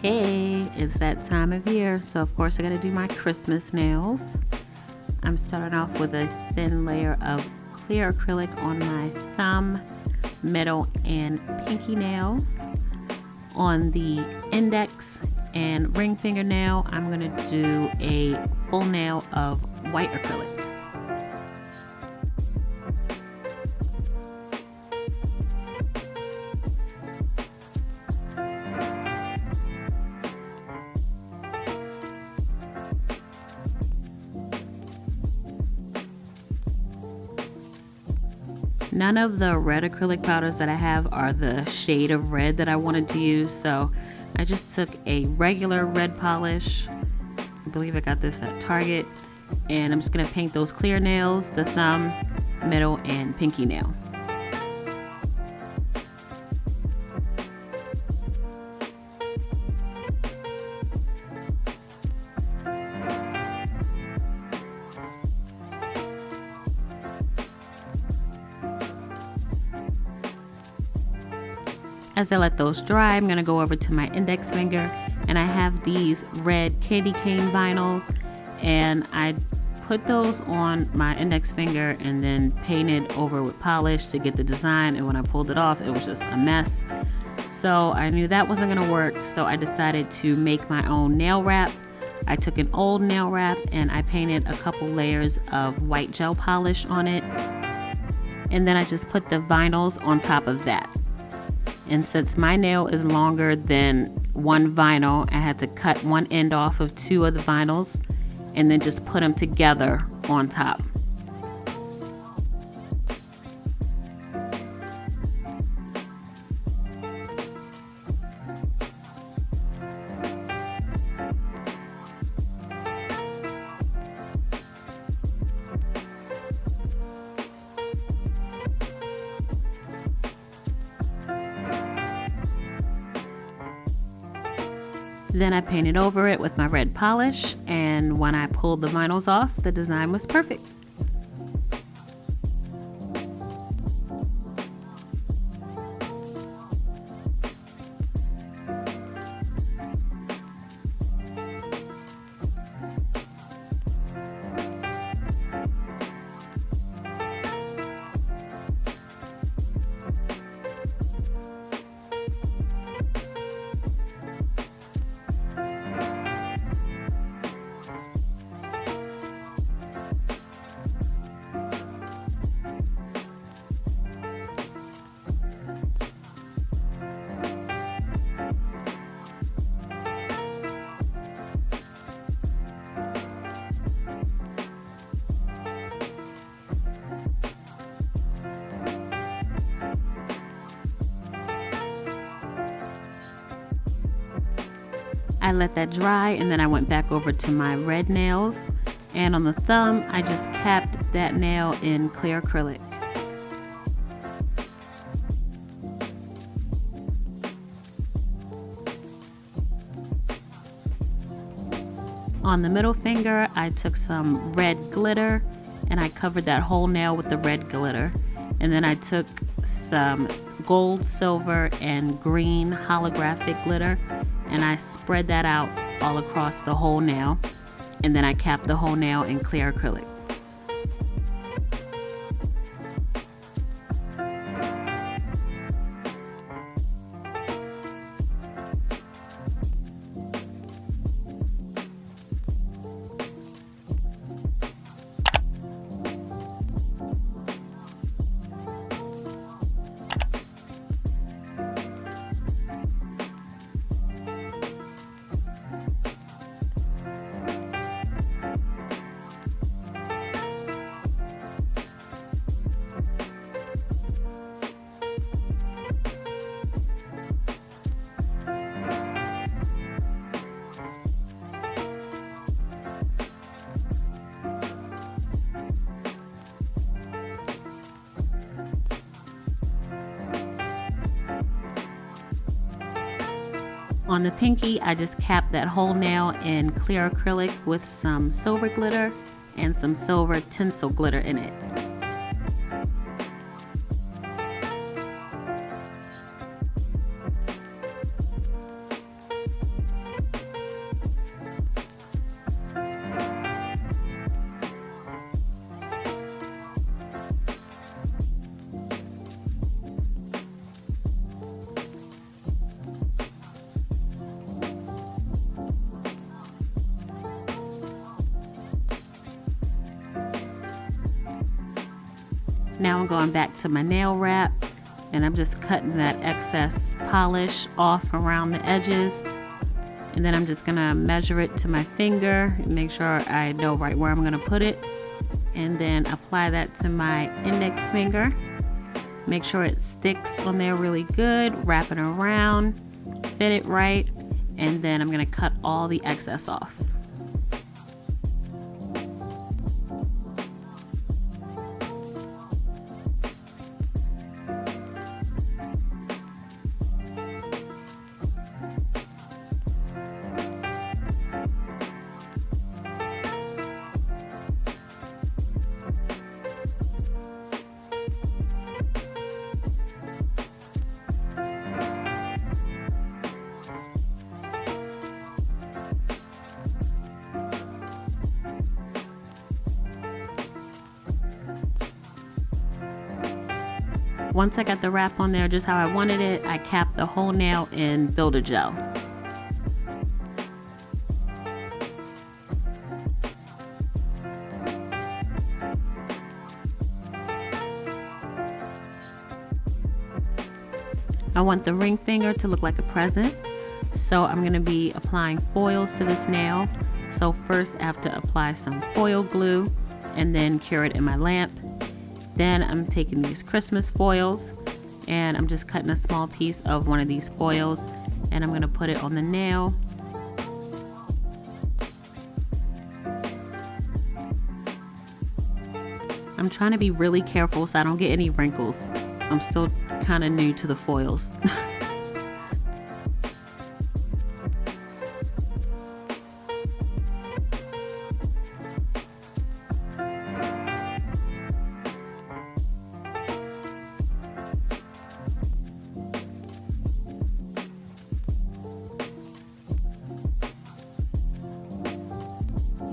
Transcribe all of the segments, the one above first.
Hey, it's that time of year, so of course I gotta do my Christmas nails. I'm starting off with a thin layer of clear acrylic on my thumb, middle, and pinky nail. On the index and ring fingernail, I'm gonna do a full nail of white acrylic. None of the red acrylic powders that I have are the shade of red that I wanted to use, so I just took a regular red polish. I believe I got this at Target, and I'm just gonna paint those clear nails, the thumb, middle, and pinky nail. As I let those dry, I'm gonna go over to my index finger, and I have these red candy cane vinyls, and I put those on my index finger and then painted over with polish to get the design, and when I pulled it off, it was just a mess. So I knew that wasn't gonna work, so I decided to make my own nail wrap. I took an old nail wrap and I painted a couple layers of white gel polish on it, and then I just put the vinyls on top of that. And since my nail is longer than one vinyl, I had to cut one end off of two of the vinyls and then just put them together on top. Then I painted over it with my red polish, and when I pulled the vinyls off, the design was perfect. I let that dry, and then I went back over to my red nails, and on the thumb I just capped that nail in clear acrylic. On the middle finger I took some red glitter and I covered that whole nail with the red glitter, and then I took some gold, silver, and green holographic glitter and I spread that out all across the whole nail, and then I capped the whole nail in clear acrylic. On the pinky, I just capped that whole nail in clear acrylic with some silver glitter and some silver tinsel glitter in it. Now I'm going back to my nail wrap, and I'm just cutting that excess polish off around the edges. And then I'm just gonna measure it to my finger and make sure I know right where I'm gonna put it. And then apply that to my index finger. Make sure it sticks on there really good, wrap it around, fit it right, and then I'm gonna cut all the excess off. Once I got the wrap on there just how I wanted it, I capped the whole nail in Builder Gel. I want the ring finger to look like a present, so I'm going to be applying foils to this nail. So first I have to apply some foil glue and then cure it in my lamp. Then I'm taking these Christmas foils and I'm just cutting a small piece of one of these foils and I'm going to put it on the nail. I'm trying to be really careful so I don't get any wrinkles. I'm still kind of new to the foils.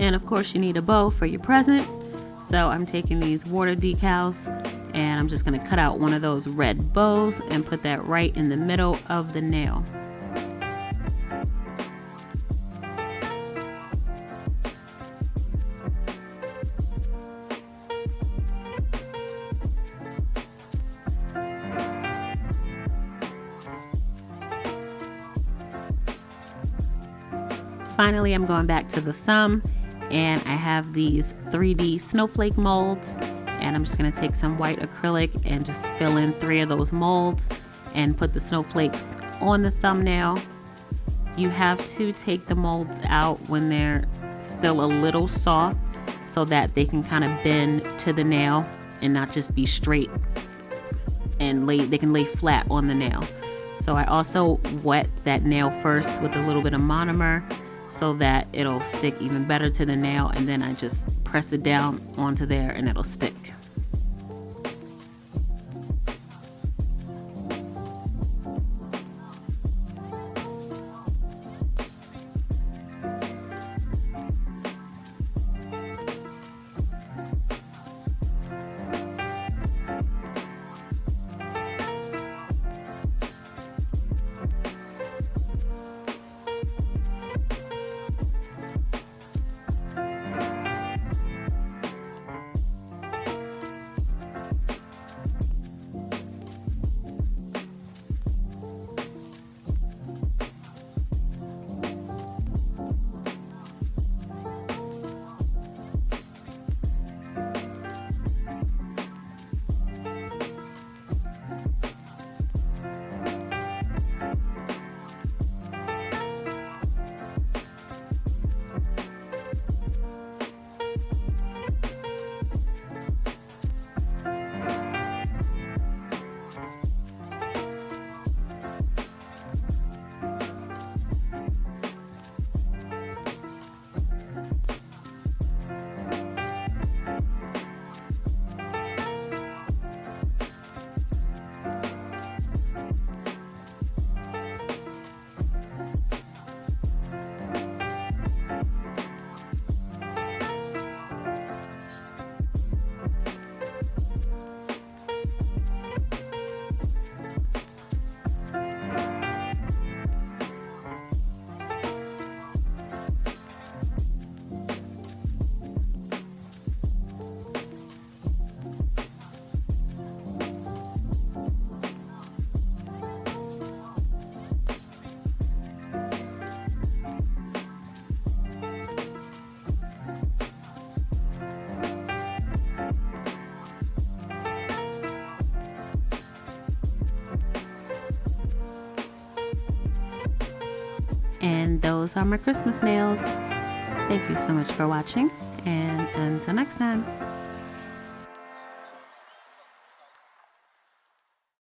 And of course you need a bow for your present. So I'm taking these water decals and I'm just going to cut out one of those red bows and put that right in the middle of the nail. Finally, I'm going back to the thumb and I have these 3D snowflake molds and I'm just going to take some white acrylic and just fill in 3 of those molds and put the snowflakes on the thumbnail. You have to take the molds out when they're still a little soft so that they can kind of bend to the nail and not just be straight and they can lay flat on the nail. So I also wet that nail first with a little bit of monomer so that it'll stick even better to the nail, and then I just press it down onto there and it'll stick. And those are my Christmas nails. Thank you so much for watching, and until next time.